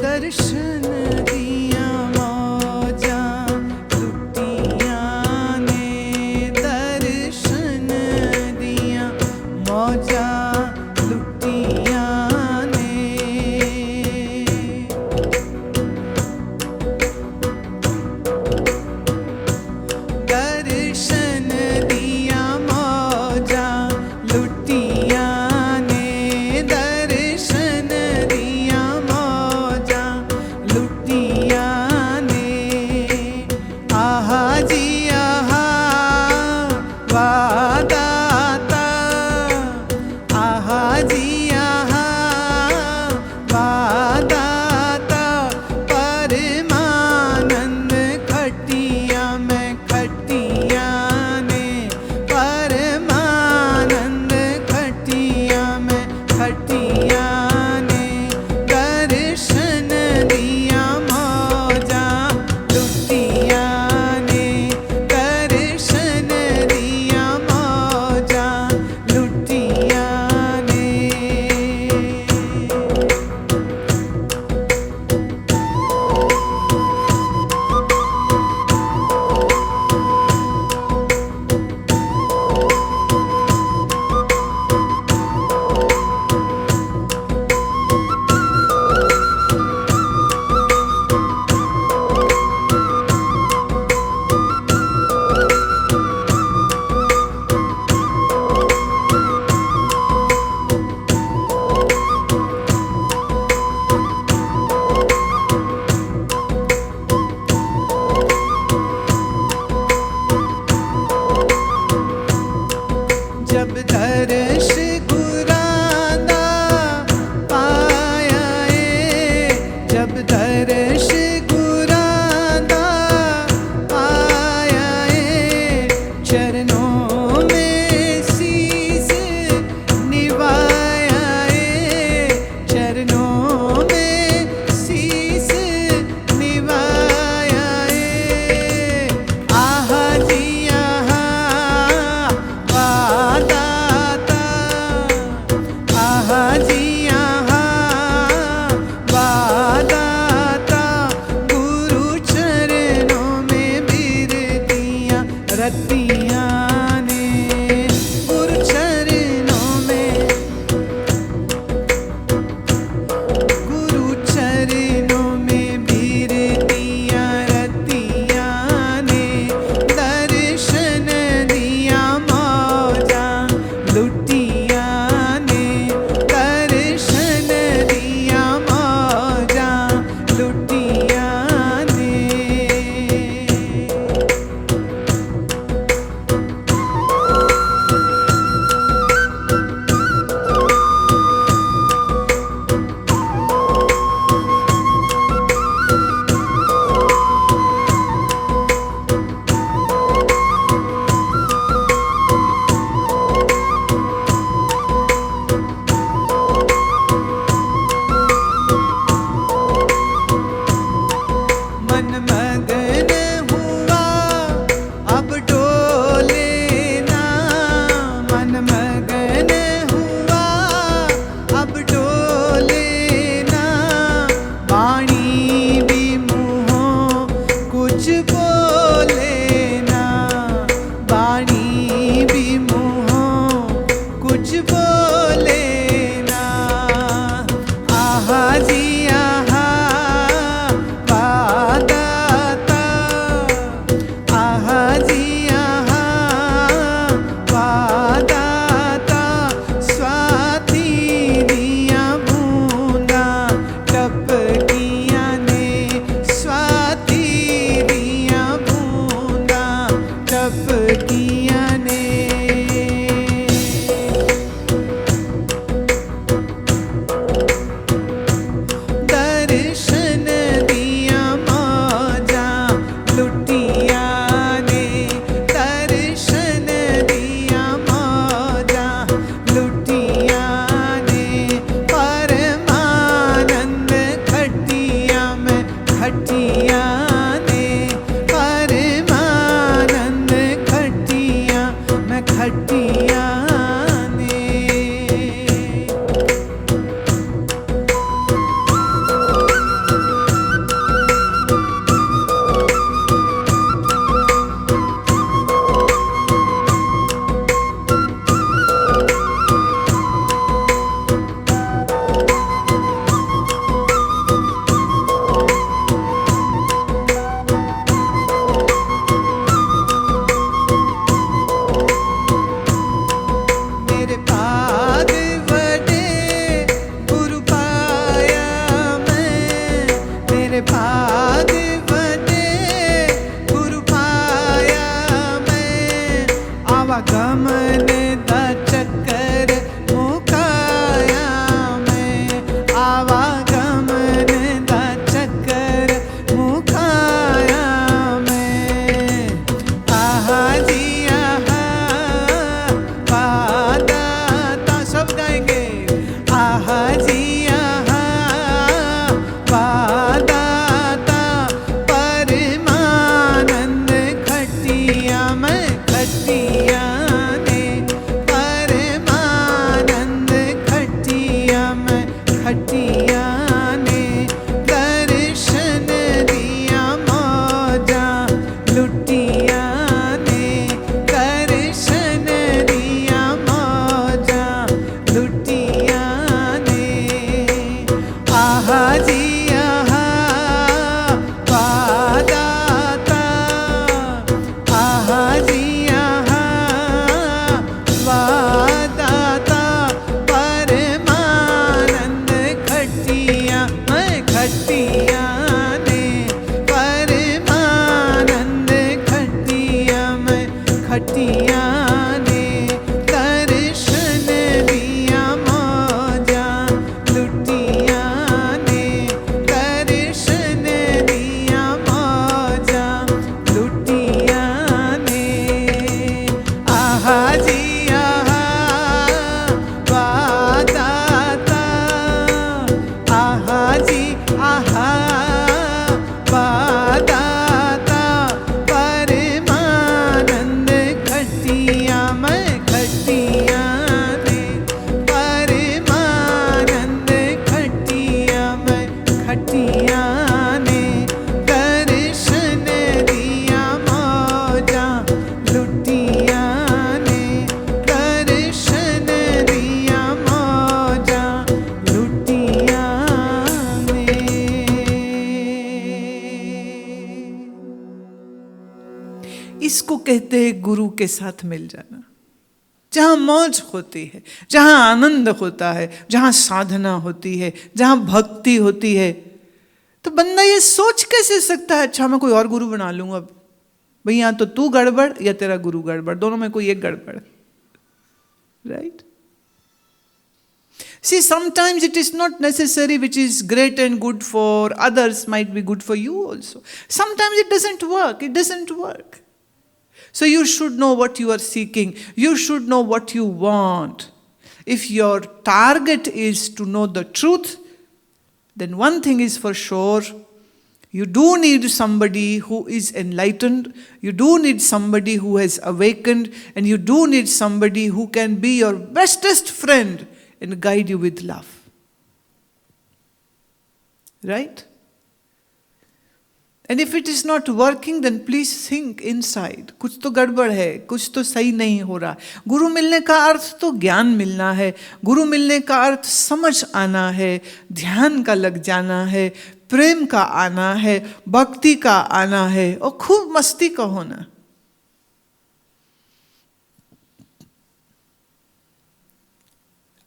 दर्शन दिया मौजा लुटिया ने, दर्शन दिया मौजा लुटिया ने। दर्शन दिया मौजा लुटिया ने, दर्शन दिया मौजा लुटिया ने। आहा जी आहा वादाता, आहा जी आहा वादाता। परमानंद खटिया में खटिया ने, परमानंद खटिया में खटिया ने। दर्शन दिया मौजा लुटिया ने, दर्शन दिया मौजा लुटिया ने। जब दर्श गुरादा पाया जब दर्श गुरादा पाया चरणों में शीस निभाया, चरणों में शीस निभाया। आहा जी आहा वादाता, कहते हैं गुरु के साथ मिल जाना, जहां मौज होती है, जहां आनंद होता है, जहां साधना होती है, जहां भक्ति होती है। तो बंदा ये सोच कैसे सकता है अच्छा मैं कोई और गुरु बना लूंगा। अब भाई यहां तो तू गड़बड़ या तेरा गुरु गड़बड़, दोनों में कोई एक गड़बड़, right. See, sometimes it is not necessary which is great and good for others might be good for you also. Sometimes it doesn't work. It doesn't work. So you should know what you are seeking. You should know what you want. If your target is to know the truth, then one thing is for sure. You do need somebody who is enlightened. You do need somebody who has awakened. And you do need somebody who can be your bestest friend and guide you with love. Right? And if it is not working, then please think inside. कुछ तो गड़बड़ है, कुछ तो सही नहीं हो रहा। गुरु मिलने का अर्थ तो ज्ञान मिलना है, गुरु मिलने का अर्थ समझ आना है, ध्यान का लग जाना है, प्रेम का आना है, भक्ति का आना है और खूब मस्ती का होना।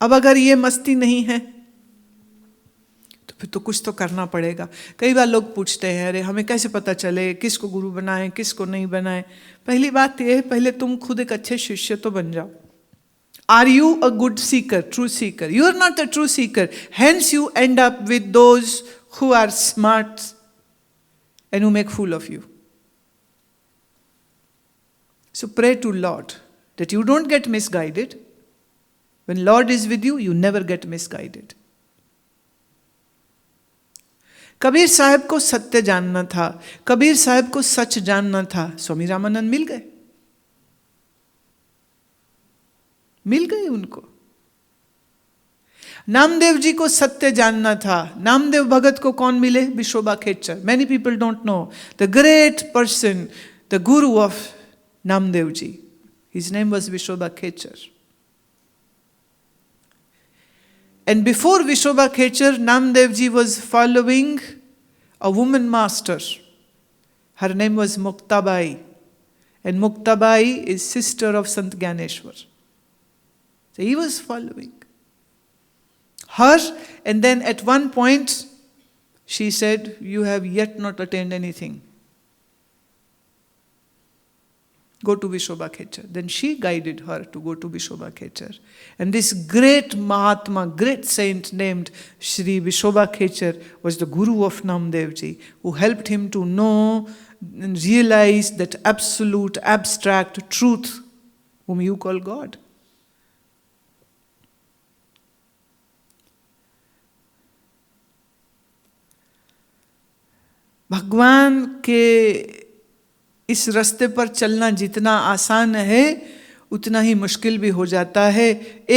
अब अगर ये मस्ती नहीं है तो फिर तो कुछ तो करना पड़ेगा। कई बार लोग पूछते हैं अरे हमें कैसे पता चले किसको गुरु बनाएं किसको नहीं बनाएं। पहली बात यह है, पहले तुम खुद एक अच्छे शिष्य तो बन जाओ। Are you a good seeker, true seeker? You are not a true seeker. Hence you end up with those who are smart and who make fool of you. So pray to Lord that you don't get misguided. When Lord is with you, you never get misguided. Kabir साहब को सत्य जानना था, कबीर साहब को सच जानना था, स्वामी रामानंद मिल गए उनको। नामदेव जी को सत्य जानना था, नामदेव भगत को कौन मिले? विशोबा खेचर। Many people don't know the great person, the guru of Namdev ji. His name was Vishoba Khechar. And before Vishoba Khechar, Namdev ji was following a woman master. Her name was Muktabai. And Muktabai is sister of Sant Gyaneshwar. So he was following her. And then at one point, she said, "You have yet not attained anything. Go to Vishoba Khechar." Then she guided her to go to Vishoba Khechar. And this great Mahatma, great saint named Shri Vishoba Khechar was the guru of Namdev ji, who helped him to know and realize that absolute, abstract truth, whom you call God. भगवान के इस रास्ते पर चलना जितना आसान है उतना ही मुश्किल भी हो जाता है।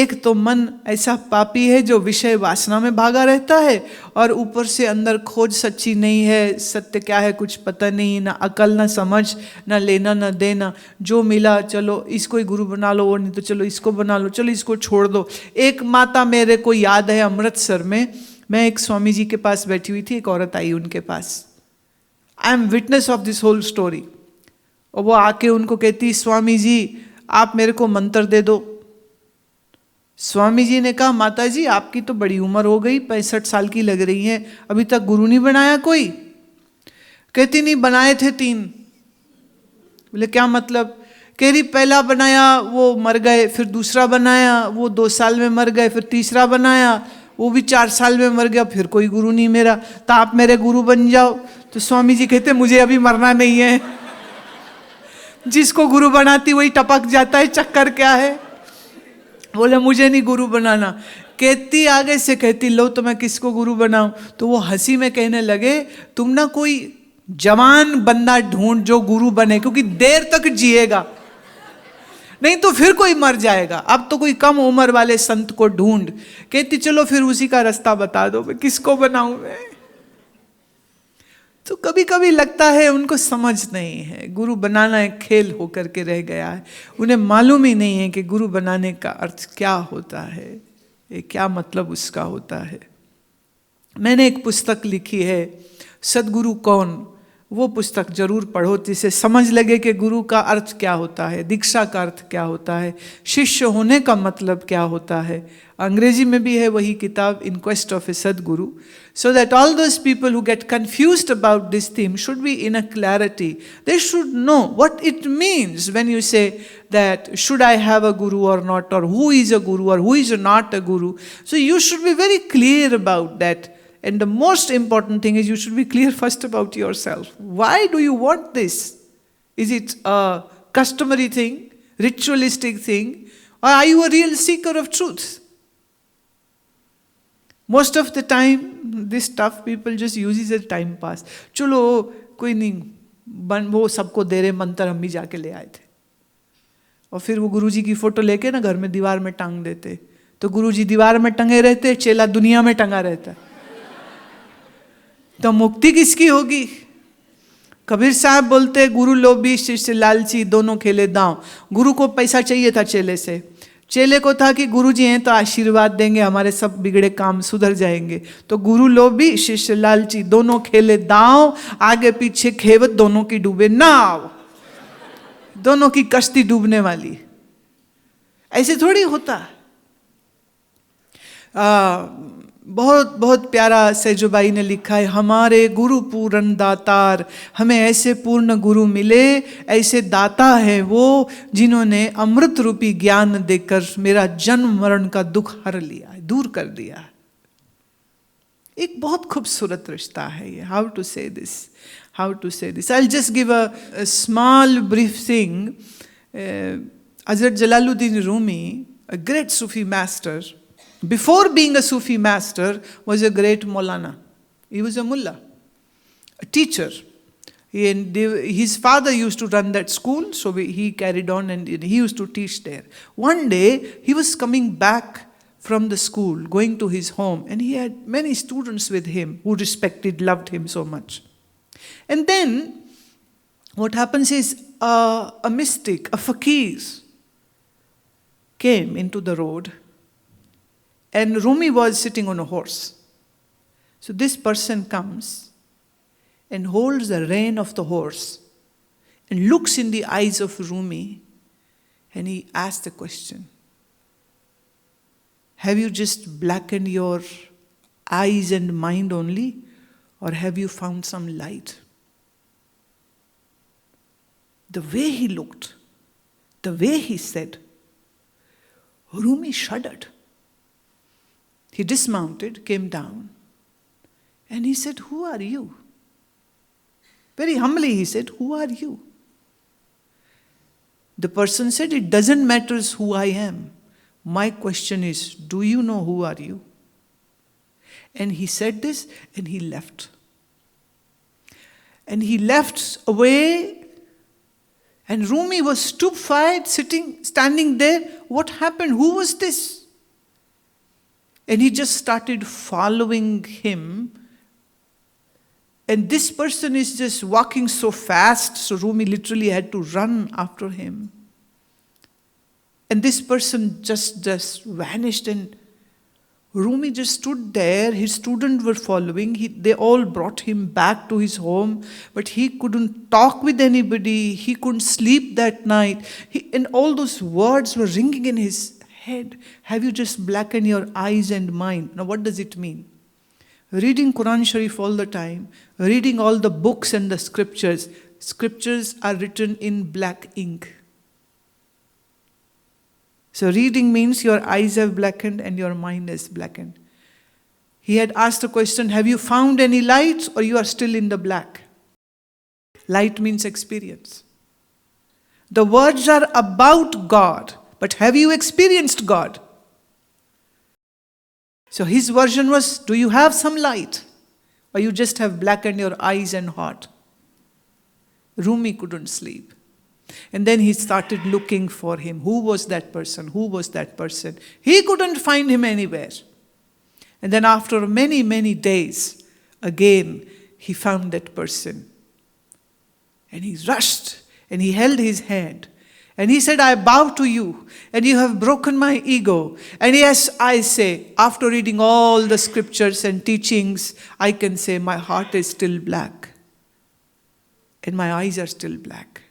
एक तो मन ऐसा पापी है जो विषय वासना में भागा रहता है और ऊपर से अंदर खोज सच्ची नहीं है, सत्य क्या है कुछ पता नहीं, ना अकल ना समझ, ना लेना ना देना, जो मिला चलो इसको ही गुरु बना लो, वो नहीं तो चलो इसको बना लो, चलो इसको छोड़ दो। एक माता मेरे को याद है अमृतसर में, मैं एक स्वामी जी के पास बैठी हुई थी, एक औरत आई उनके पास। I am witness of this whole story. और वो आके उनको कहती, स्वामी जी आप मेरे को मंत्र दे दो। स्वामी जी ने कहा, माता जी आपकी तो बड़ी उम्र हो गई, 65 साल की लग रही हैं, अभी तक गुरु नहीं बनाया कोई? कहती नहीं, बनाए थे 3। बोले क्या मतलब? कह रही पहला बनाया वो मर गए, फिर दूसरा बनाया वो 2 साल में मर गए, फिर तीसरा बनाया वो भी 4 साल में मर गया, फिर कोई गुरु नहीं मेरा, तो आप मेरे गुरु बन जाओ। तो स्वामी जी कहते मुझे अभी मरना नहीं है, जिसको गुरु बनाती वही टपक जाता है, चक्कर क्या है? बोले मुझे नहीं गुरु बनाना। कहती आगे से कहती, लो तो मैं किसको गुरु बनाऊं? तो वो हंसी में कहने लगे, तुम ना कोई जवान बंदा ढूंढ जो गुरु बने, क्योंकि देर तक जिएगा, नहीं तो फिर कोई मर जाएगा। अब तो कोई कम उम्र वाले संत को ढूंढ। कहती चलो फिर उसी का रास्ता बता दो, मैं किसको बनाऊं मैं? तो कभी कभी लगता है उनको समझ नहीं है, गुरु बनाना एक खेल होकर के रह गया है। उन्हें मालूम ही नहीं है कि गुरु बनाने का अर्थ क्या होता है, ये क्या मतलब उसका होता है। मैंने एक पुस्तक लिखी है, सदगुरु कौन, वो पुस्तक जरूर पढ़ो, जिसे समझ लगे कि गुरु का अर्थ क्या होता है, दीक्षा का अर्थ क्या होता है, शिष्य होने का मतलब क्या होता है। अंग्रेजी में भी है वही किताब, इन क्वेस्ट ऑफ ए सदगुरु, so that all those people who get confused about this theme should be in a clarity. They should know what it means when you say that should I have a guru or not, or who is a guru or who is not a guru. So you should be very clear about that. And the most important thing is you should be clear first about yourself. Why do you want this? Is it a customary thing, ritualistic thing, or are you a real seeker of truth? Most of the time, this stuff people just use as a time pass. चलो कोई नहीं, वो सबको दे रहे मंत्र, हम भी जाके ले आए थे। और फिर वो गुरुजी की फोटो लेके ना घर में दीवार में टांग देते, तो गुरुजी दीवार में टंगे रहते, चेला दुनिया में टंगा रहता है। तो मुक्ति किसकी होगी? कबीर साहब बोलते गुरु लोभी शिष्य लालची दोनों खेले दांव। गुरु को पैसा चाहिए था चेले से, चेले को था कि गुरुजी हैं तो आशीर्वाद देंगे, हमारे सब बिगड़े काम सुधर जाएंगे। तो गुरु लोभी शिष्य लालची दोनों खेले दांव, आगे पीछे खेवत दोनों की डूबे नाव, दोनों की कश्ती डूबने वाली। ऐसे थोड़ी होता। बहुत बहुत प्यारा सेजुबाई ने लिखा है, हमारे गुरु पूर्ण दातार, हमें ऐसे पूर्ण गुरु मिले, ऐसे दाता है वो जिन्होंने अमृत रूपी ज्ञान देकर मेरा जन्म मरण का दुख हर लिया है, दूर कर दिया है। एक बहुत खूबसूरत रिश्ता है ये। How to say this, how to say this, I will just give a small brief thing. हजरत Jalaluddin Rumi, a great Sufi master, before being a Sufi master, was a great Maulana. He was a mullah, a teacher. His father used to run that school, so he carried on and he used to teach there. One day, he was coming back from the school, going to his home, and he had many students with him who respected, loved him so much. And then, what happens is a mystic, a fakir, came into the road. And Rumi was sitting on a horse. So this person comes and holds the rein of the horse and looks in the eyes of Rumi, and he asks the question, have you just blackened your eyes and mind only, or have you found some light? The way he looked, the way he said, Rumi shuddered. He dismounted, came down, and he said, who are you? Very humbly he said, who are you? The person said, it doesn't matter who I am. My question is, do you know who are you? And he said this, and he left. And he left away, and Rumi was stupefied, standing there. What happened? Who was this? And he just started following him. And this person is just walking so fast, so Rumi literally had to run after him. And this person just vanished, and Rumi just stood there. His students were following. They all brought him back to his home, but he couldn't talk with anybody. He couldn't sleep that night. And all those words were ringing in his head. Have you just blackened your eyes and mind? Now what does it mean? Reading Quran Sharif all the time, reading all the books and the scriptures. Scriptures are written in black ink. So reading means your eyes have blackened and your mind is blackened. He had asked the question, have you found any light, or you are still in the black? Light means experience. The words are about God, but have you experienced God? So his version was, do you have some light, or you just have blackened your eyes and heart? Rumi couldn't sleep. And then he started looking for him. Who was that person? Who was that person? He couldn't find him anywhere. And then after many, many days, again, he found that person. And he rushed, and he held his hand. And he said, I bow to you, and you have broken my ego. And yes, I say, after reading all the scriptures and teachings, I can say my heart is still black. and my eyes are still black,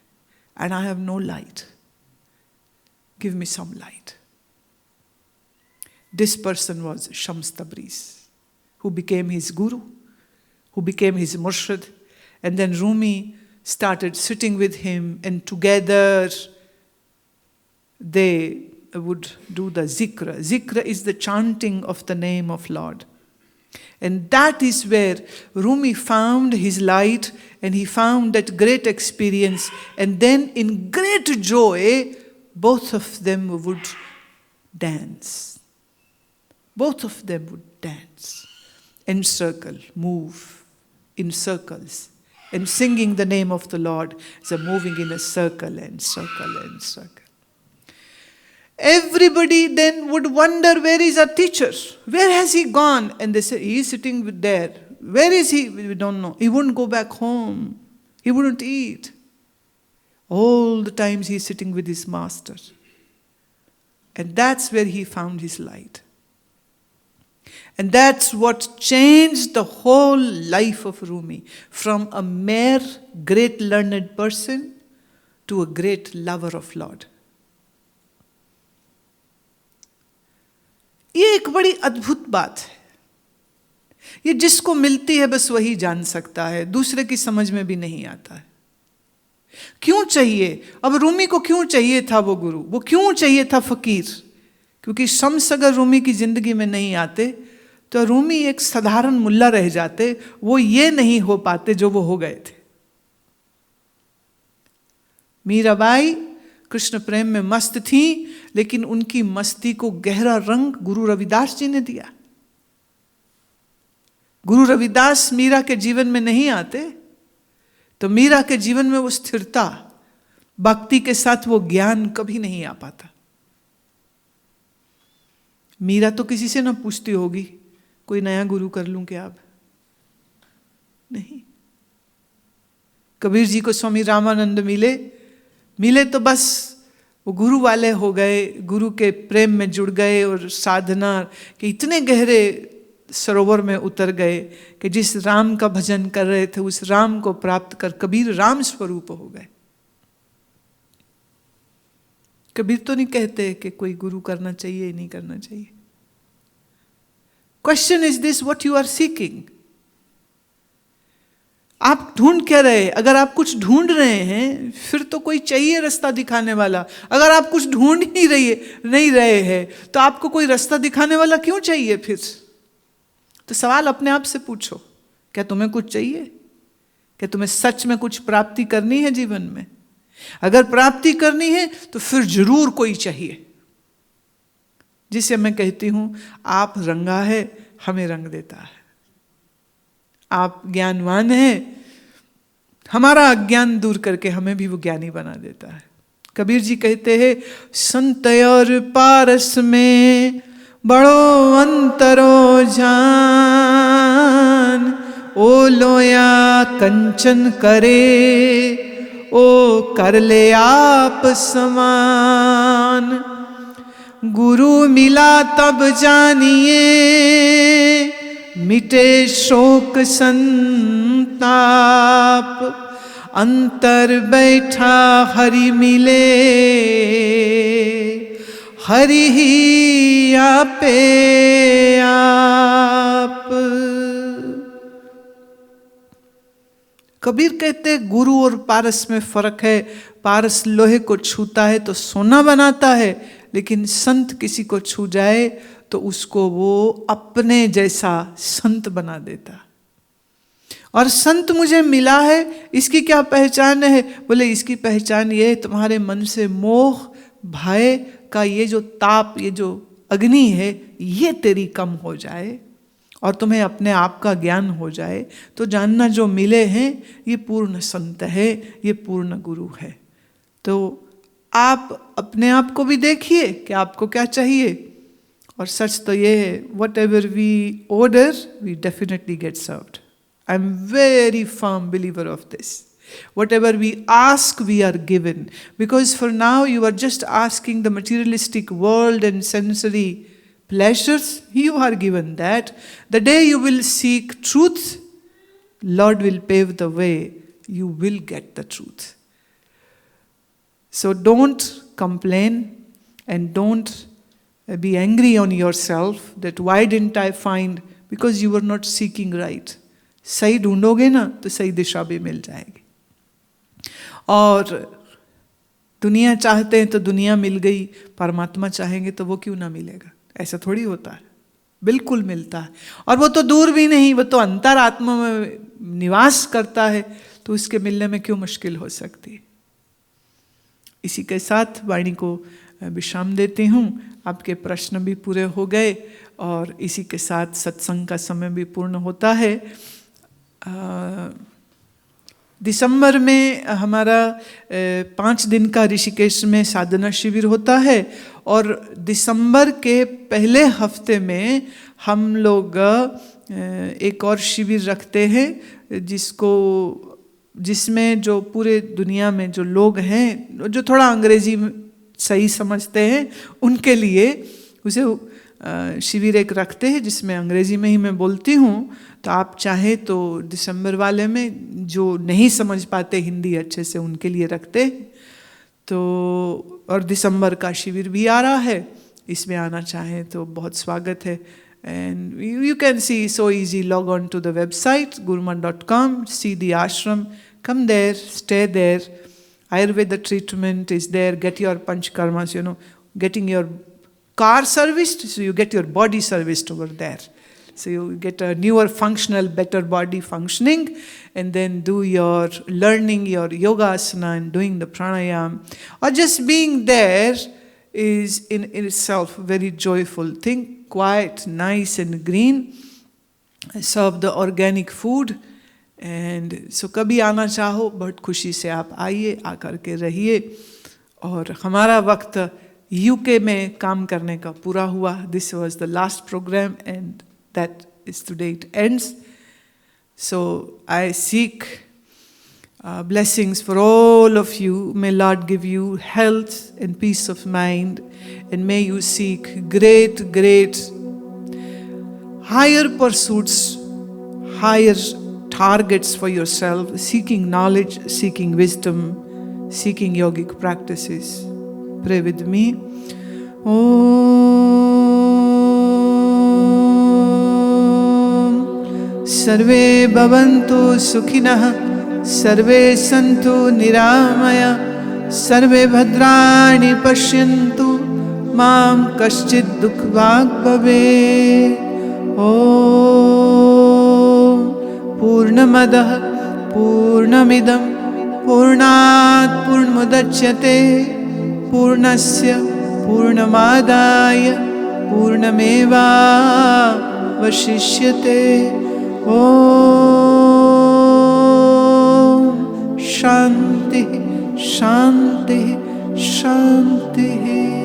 and I have no light. Give me some light. This person was Shams Tabriz, who became his guru, who became his murshid, and then Rumi started sitting with him, and together they would do the zikr. Zikr is the chanting of the name of Lord. And that is where Rumi found his light, and he found that great experience. And then in great joy, both of them would dance. Both of them would dance, encircle, move in circles, and singing the name of the Lord, so moving in a circle and circle and circle. Everybody then would wonder, where is our teacher? Where has he gone? And they say, he is sitting there. Where is he? We don't know. He wouldn't go back home. He wouldn't eat. All the times he is sitting with his master. And that's where he found his light. And that's what changed the whole life of Rumi. From a mere great learned person to a great lover of Lord. ये एक बड़ी अद्भुत बात है. ये जिसको मिलती है बस वही जान सकता है, दूसरे की समझ में भी नहीं आता है. क्यों चाहिए? अब रूमी को क्यों चाहिए था वो गुरु? वो क्यों चाहिए था फकीर? क्योंकि शम्स अगर रूमी की जिंदगी में नहीं आते तो रूमी एक साधारण मुल्ला रह जाते, वो ये नहीं हो पाते जो वो हो गए थे. मीराबाई कृष्ण प्रेम में मस्त थी, लेकिन उनकी मस्ती को गहरा रंग गुरु रविदास जी ने दिया. गुरु रविदास मीरा के जीवन में नहीं आते तो मीरा के जीवन में वो स्थिरता, भक्ति के साथ वो ज्ञान कभी नहीं आ पाता. मीरा तो किसी से ना पूछती होगी, कोई नया गुरु कर लूं क्या अब? नहीं. कबीर जी को स्वामी रामानंद मिले तो बस वो गुरु वाले हो गए, गुरु के प्रेम में जुड़ गए और साधना के इतने गहरे सरोवर में उतर गए कि जिस राम का भजन कर रहे थे उस राम को प्राप्त कर कबीर राम स्वरूप हो गए. कबीर तो नहीं कहते कि कोई गुरु करना चाहिए नहीं करना चाहिए. Question is this, what you are seeking? आप ढूंढ क्या रहे? अगर आप कुछ ढूंढ रहे हैं फिर तो कोई चाहिए रास्ता दिखाने वाला. अगर आप कुछ ढूंढ ही नहीं रहे हैं तो आपको कोई रास्ता दिखाने वाला क्यों चाहिए फिर? तो सवाल अपने आप से पूछो, क्या तुम्हें कुछ चाहिए? क्या तुम्हें सच में कुछ प्राप्ति करनी है जीवन में? अगर प्राप्ति करनी है तो फिर जरूर कोई चाहिए, जिसे मैं कहती हूं आप रंगा है, हमें रंग देता है. आप ज्ञानवान हैं, हमारा अज्ञान दूर करके हमें भी वो ज्ञानी बना देता है. कबीर जी कहते हैं, संत और पारस में बड़ो अंतरो जान, ओ लोया कंचन करे, ओ कर ले आप समान. गुरु मिला तब जानिए, मिटे शोक संताप. अंतर बैठा हरि मिले, हरि ही आपे आप. कबीर कहते गुरु और पारस में फर्क है. पारस लोहे को छूता है तो सोना बनाता है, लेकिन संत किसी को छू जाए तो उसको वो अपने जैसा संत बना देता. और संत मुझे मिला है, इसकी क्या पहचान है? बोले इसकी पहचान ये है, तुम्हारे मन से मोह भय का ये जो ताप, ये जो अग्नि है, ये तेरी कम हो जाए और तुम्हें अपने आप का ज्ञान हो जाए तो जानना जो मिले हैं ये पूर्ण संत है, ये पूर्ण गुरु है. तो आप अपने आप को भी देखिए कि आपको क्या चाहिए. और सच तो ये है, whatever we order we definitely get served. I am very firm believer of this. Whatever we ask, we are given. Because for now you are just asking the materialistic world and sensory pleasures. You are given that. The day you will seek truth, Lord will pave the way you will get the truth. So don't complain and don't be angry on yourself that why didn't I find, because you were not seeking right. सही ढूंढोगे ना तो सही दिशा भी मिल जाएगी. और दुनिया चाहते हैं तो दुनिया मिल गई, परमात्मा चाहेंगे तो वो क्यों ना मिलेगा? ऐसा थोड़ी होता है, बिल्कुल मिलता है. और वो तो दूर भी नहीं, वो तो अंतरात्मा में निवास करता है, तो उसके मिलने में क्यों मुश्किल हो सकती है. इसी के साथ वाणी को विश्राम देती हूँ. आपके प्रश्न भी पूरे हो गए और इसी के साथ सत्संग का समय भी पूर्ण होता है. दिसंबर में हमारा 5 दिन का ऋषिकेश में साधना शिविर होता है और दिसंबर के पहले हफ्ते में हम लोग एक और शिविर रखते हैं जिसमें जो पूरे दुनिया में जो लोग हैं जो थोड़ा अंग्रेजी सही समझते हैं उनके लिए उसे शिविर एक रखते हैं जिसमें अंग्रेजी में ही मैं बोलती हूँ. तो आप चाहे तो दिसंबर वाले में जो नहीं समझ पाते हिंदी अच्छे से उनके लिए रखते हैं. तो और दिसंबर का शिविर भी आ रहा है, इसमें आना चाहे तो बहुत स्वागत है. And you can see so easy, log on to the website guruman.com, see the ashram, come there, stay there. Ayurveda treatment is there, get your panchkarmas, getting your car serviced, so you get your body serviced over there. So you get a newer functional, better body functioning, and then do your learning your yoga asana and doing the pranayam. Or just being there is in itself very joyful thing. Quiet, nice and green, serve the organic food. And so कभी आना चाहो बहुत खुशी से आप आइए, आकर के रहिए. और हमारा वक्त यूके में काम करने का पूरा हुआ. This was the last program and that is today it ends. So I seek blessings for all of you. May Lord give you health and peace of mind, and may you seek great higher pursuits, higher targets for yourself, seeking knowledge, seeking wisdom, seeking yogic practices. Pray with me. Om Sarve Bhavantu Sukhinah Sarve Santu Niramaya Sarve Bhadrani Pashyantu Mam Kaschid Dukbhag Bhave. Om Purnamadah Purnamidam Purnat Purnmudachyate Purnasya Purnamadaya Purnameva Vashishyate. Om Shanti Shanti Shanti.